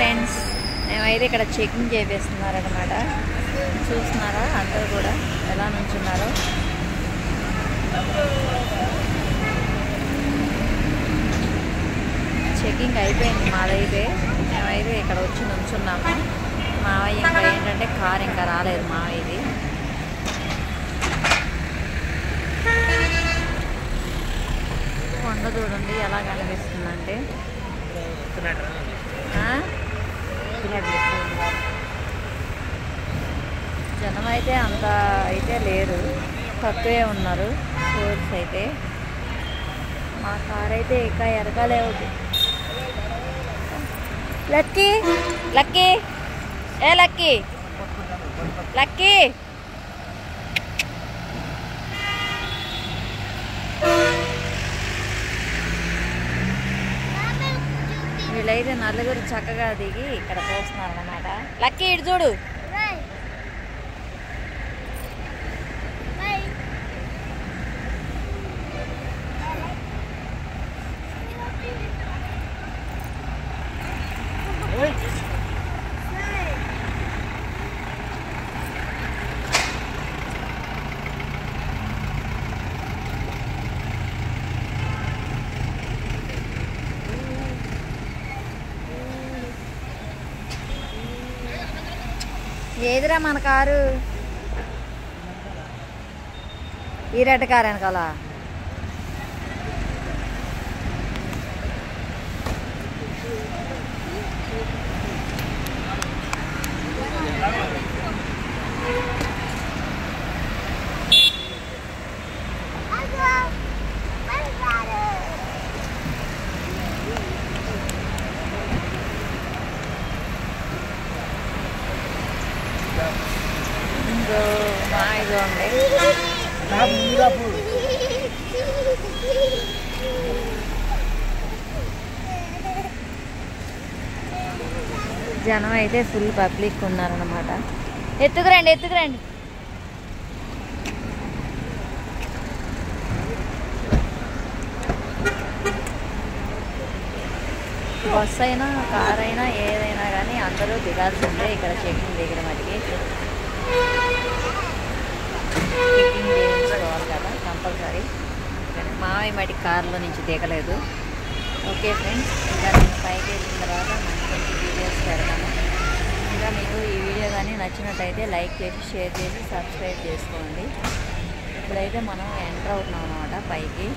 Friends, మేమైతే ఇక్కడ checking చేపిస్తున్నారనమాట. చూస్తున్నారా అందరూ కూడా ఎలా నుంచున్నారో. చెకింగ్ అయిపోయింది మాదైతే. మేమైతే ఇక్కడ వచ్చి నుంచున్నాము. మావయ్య ఇంకా ఏంటంటే కార్ ఇంకా రాలేదు మావయ్యది. కొండ చూడండి ఎలా కనిపిస్తుందంటే. జనం అయితే అంత అయితే లేరు, తక్కువే ఉన్నారు టూర్స్ అయితే. మా కార్ అయితే ఇంకా ఎరగాలే ఉంది. లక్కీ లక్కీ ఏ లక్కీ లక్కీ వీళ్ళైతే నలుగురు చక్కగా దిగి ఇక్కడ పోస్తున్నారు అన్నమాట. లక్కీ ఇటు చూడు. ఏదిరా మన కారు? ఈ రెడ్ కారు వెనకాల. జనం అయితే ఫుల్ పబ్లిక్ ఉన్నారన్నమాట. ఎత్తుకురండి ఎత్తుకురండి. బస్ అయినా కార్ అయినా ఏదైనా కానీ అందరూ దిగాల్సిందే ఇక్కడ చెకింగ్ దగ్గర మటుకి. చెకింగ్ చేయించుకోవాలి కదా కంపల్సరీ. మావయ్య మటుకి కార్లో నుంచి దిగలేదు. ఓకే ఫ్రెండ్స్, ఇంకా నేను పైకి వెళ్ళిన తర్వాత మంచి వీడియోస్ పెడతాను. ఇంకా మీకు ఈ వీడియో కానీ నచ్చినట్టయితే లైక్ చేసి షేర్ చేసి సబ్స్క్రైబ్ చేసుకోండి. ఇప్పుడైతే మనం ఎంటర్ అవుతున్నాం అన్నమాట పైకి.